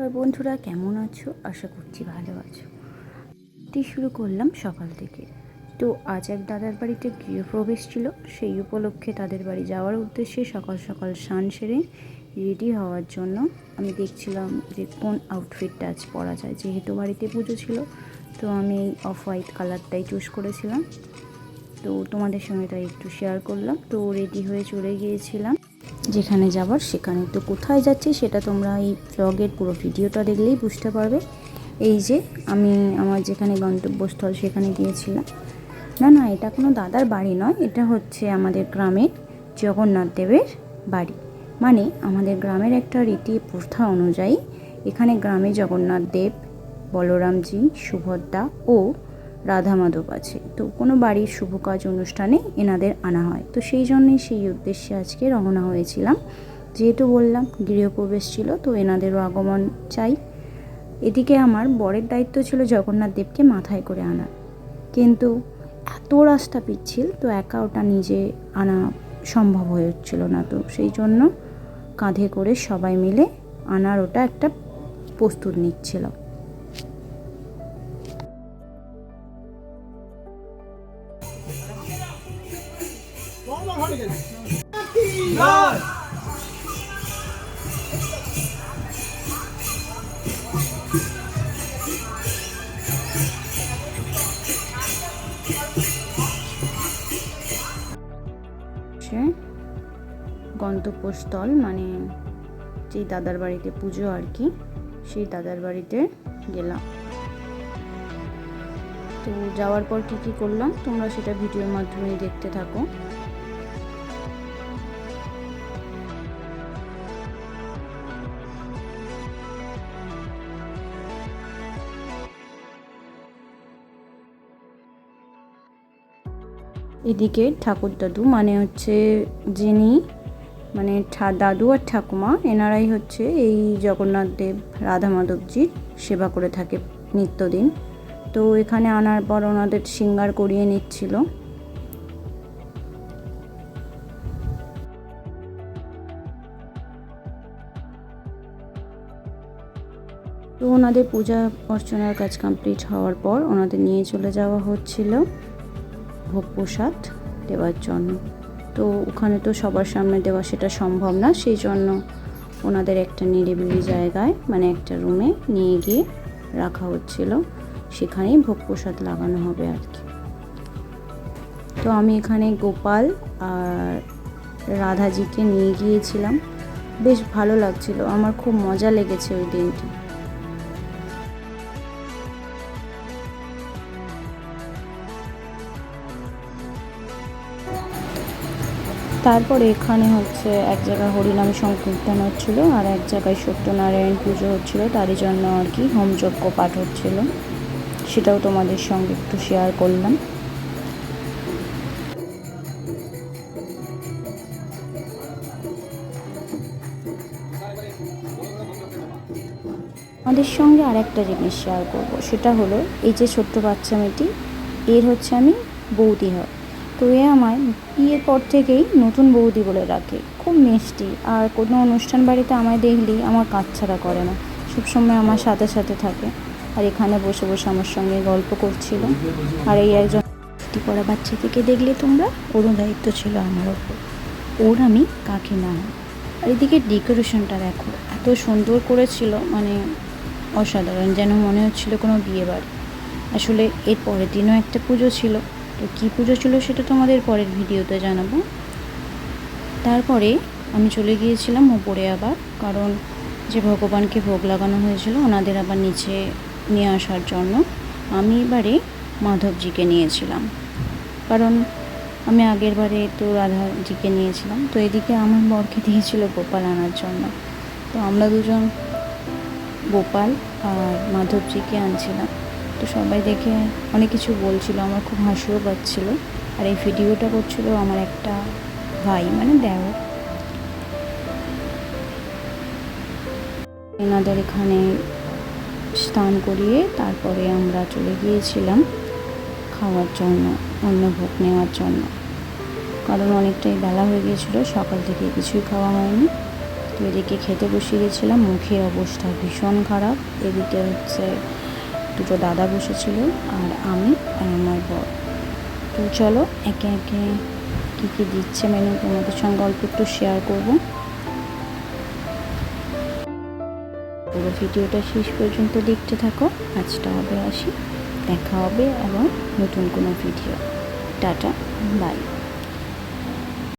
আর বন্ধুরা কেমন আছো? আশা করছি ভালো আছো। শুরু করলাম সকাল থেকে। তো আজ এক দাদার বাড়িতে গৃহপ্রবেশ ছিল, সেই উপলক্ষে তাদের বাড়ি যাওয়ার উদ্দেশ্যে সকাল সকাল স্নান সেরে রেডি হওয়ার জন্য আমি দেখছিলাম যে কোন আউটফিটটা আজ পরা যায়। যেহেতু বাড়িতে পুজো ছিল, তো আমি এই অফ হোয়াইট কালারটাই চুজ করেছিলাম। তো তোমাদের সঙ্গে তাই একটু শেয়ার করলাম। তো রেডি হয়ে চলে গিয়েছিলাম যেখানে যাবার সেখানে। তো কোথায় যাচ্ছি সেটা তোমরা এই ব্লগের পুরো ভিডিওটা দেখলেই বুঝতে পারবে। এই যে আমি আমার যেখানে গন্তব্যস্থল সেখানে গিয়েছিলাম। না, এটা কোনো দাদার বাড়ি নয়, এটা হচ্ছে আমাদের গ্রামের জগন্নাথ দেবের বাড়ি। মানে আমাদের গ্রামের একটা রীতি প্রথা অনুযায়ী এখানে গ্রামে জগন্নাথ দেব, বলরামজি, সুভদ্রা ও রাধা মাধব আছে। তো কোনো বাড়ির শুভ কাজ অনুষ্ঠানে এনাদের আনা হয়। তো সেই জন্যই সেই উদ্দেশ্যে আজকে রওনা হয়েছিলাম। যেহেতু বললাম গৃহপ্রবেশ ছিল, তো এনাদেরও আগমন চাই। এদিকে আমার বরের দায়িত্ব ছিল জগন্নাথ দেবকে মাথায় করে আনা, কিন্তু এত রাস্তা পিচ্ছিল, তো একা ওটা নিজে আনা সম্ভব হয়ে হচ্ছিল না। তো সেই জন্য কাঁধে করে সবাই মিলে আনার ওটা একটা প্রস্তুত নিচ্ছিল। গন্তব্যস্থল মানে যেই দাদার বাড়িতে পুজো আর কি, সেই দাদার বাড়িতে গেলাম। তো যাওয়ার পর কি করলাম তোমরা সেটা ভিডিওর মাধ্যমে দেখতে থাকো। এদিকে ঠাকুর দাদু মানে হচ্ছে যিনি মানে দাদু আর ঠাকুমা, এনারাই হচ্ছে এই জগন্নাথ দেব রাধা মাধবজির সেবা করে থাকে নিত্যদিন। তো এখানে আনার পর ওনাদের শৃঙ্গার করিয়ে নিচ্ছিল। তো ওনাদের পূজা অর্চনার কাজ কমপ্লিট হওয়ার পর ওনাদের নিয়ে চলে যাওয়া হচ্ছিল ভোগ প্রসাদ দেওয়ার জন্য। তো ওখানে তো সবার সামনে দেওয়া সেটা সম্ভব না, সেই জন্য ওনাদের একটা নিরিবিলি জায়গায় মানে একটা রুমে নিয়ে গিয়ে রাখা হচ্ছিল, সেখানেই ভোগ প্রসাদ লাগানো হবে আর কি। তো আমি এখানে গোপাল আর রাধাজিকে নিয়ে গিয়েছিলাম, বেশ ভালো লাগছিল, আমার খুব মজা লেগেছে ওই দিনটি। তারপরে এখানে হচ্ছে এক জায়গায় হরিনাম সংকীর্তন হচ্ছিল আর এক জায়গায় সত্যনারায়ণ পুজো হচ্ছিল, তারই জন্য আর কি হোমযজ্ঞ পাঠ হচ্ছিল, সেটাও তোমাদের সঙ্গে একটু শেয়ার করলাম। আমাদের সঙ্গে আর একটা জিনিস শেয়ার করব, সেটা হলো এই যে ছোট্ট বাচ্চা মেয়েটি, এর হচ্ছে আমি বৌদি হয়। তো এ আমায় বিয়ের পর থেকেই নতুন বৌদি বলে রাখে, খুব মিষ্টি। আর কোনো অনুষ্ঠান বাড়িতে আমায় দেখলেই আমার কাছছাড়া করে না, সবসময় আমার সাথে সাথে থাকে। আর এখানে বসে বসে আমার সঙ্গে গল্প করছিল। আর এই একজন ছুটি পড়া বাচ্চাটিকে দেখলে তোমরা, ওরও দায়িত্ব ছিল আমার ওপর, ওর আমি কাকিমা হই। আর এদিকে ডেকোরেশনটা দেখো, এত সুন্দর করেছিল, মানে অসাধারণ, যেন মনে হচ্ছিল কোনো বিয়ে বাড়ি। আসলে এর পরের দিনও একটা পুজো ছিল, তো কী পুজো ছিল সেটা তোমাদের পরের ভিডিওতে জানাবো। তারপরে আমি চলে গিয়েছিলাম ওপরে আবার, কারণ যে ভগবানকে ভোগ লাগানো হয়েছিল ওনাদের আবার নিচে নিয়ে আসার জন্য আমি এবারে মাধবজিকে নিয়েছিলাম, কারণ আমি আগের বারে তো রাধাজিকে নিয়েছিলাম। তো এদিকে আমার বরকে দিয়েছিল গোপাল আনার জন্য, তো আমরা দুজন গোপাল আর মাধবজিকে আনছিলাম। তো সবাই দেখে অনেক কিছু বলছিল, আমার খুব হাসিও পাচ্ছিল। আর এই ভিডিওটা করছিল আমার একটা ভাই মানে দেওর। এনাদের এখানে স্নান করিয়ে তারপরে আমরা চলে গিয়েছিলাম খাওয়ার জন্য, অন্নভোগ নেওয়ার জন্য, কারণ অনেকটাই বেলা হয়ে গিয়েছিল, সকাল থেকে কিছুই খাওয়া হয়নি। তো এদিকে খেতে বসিয়ে গেছিলাম, মুখের অবস্থা ভীষণ খারাপ। এদিকে হচ্ছে দুটো দাদা বসেছিল আর আমি আর আমার বর। তো চলো একে একে কী কী দিচ্ছে মেনু তোমাদের সঙ্গে অল্প একটু শেয়ার করব। পুরো ভিডিওটা শেষ পর্যন্ত দেখতে থাকো। আজটা হবে আসি, দেখা হবে আবার নতুন কোনো ভিডিও। Tata, by.